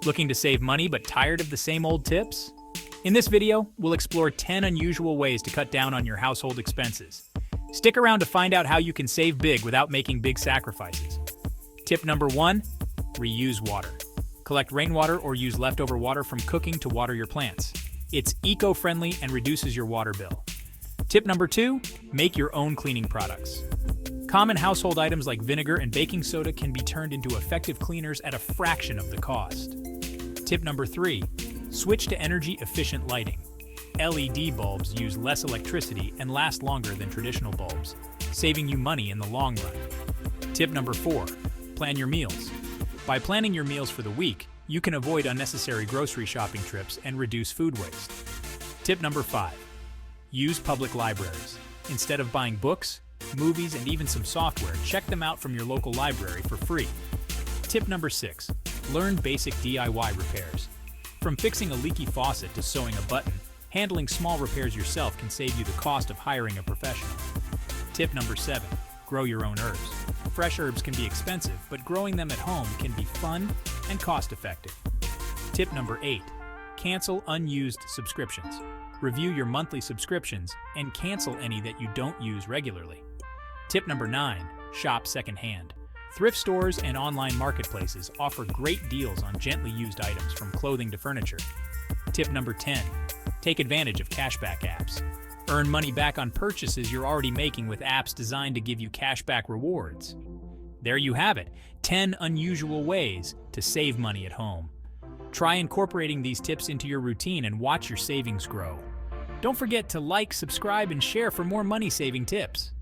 Looking to save money but tired of the same old tips? In this video, we'll explore 10 unusual ways to cut down on your household expenses. Stick around to find out how you can save big without making big sacrifices. Tip number 1, reuse water. Collect rainwater or use leftover water from cooking to water your plants. It's eco-friendly and reduces your water bill. Tip number 2, make your own cleaning products. Common household items like vinegar and baking soda can be turned into effective cleaners at a fraction of the cost. Tip number 3, switch to energy-efficient lighting. LED bulbs use less electricity and last longer than traditional bulbs, saving you money in the long run. Tip number 4, plan your meals. By planning your meals for the week, you can avoid unnecessary grocery shopping trips and reduce food waste. Tip number 5, use public libraries. Instead of buying books, movies, and even some software, check them out from your local library for free. Tip number 6, learn basic DIY repairs. From fixing a leaky faucet to sewing a button, handling small repairs yourself can save you the cost of hiring a professional. Tip number 7, grow your own herbs. Fresh herbs can be expensive, but growing them at home can be fun and cost-effective. Tip number 8, cancel unused subscriptions. Review your monthly subscriptions and cancel any that you don't use regularly. Tip number 9, shop secondhand. Thrift stores and online marketplaces offer great deals on gently used items from clothing to furniture. Tip number 10, take advantage of cashback apps. Earn money back on purchases you're already making with apps designed to give you cashback rewards. There you have it, 10 unusual ways to save money at home. Try incorporating these tips into your routine and watch your savings grow. Don't forget to like, subscribe, and share for more money-saving tips.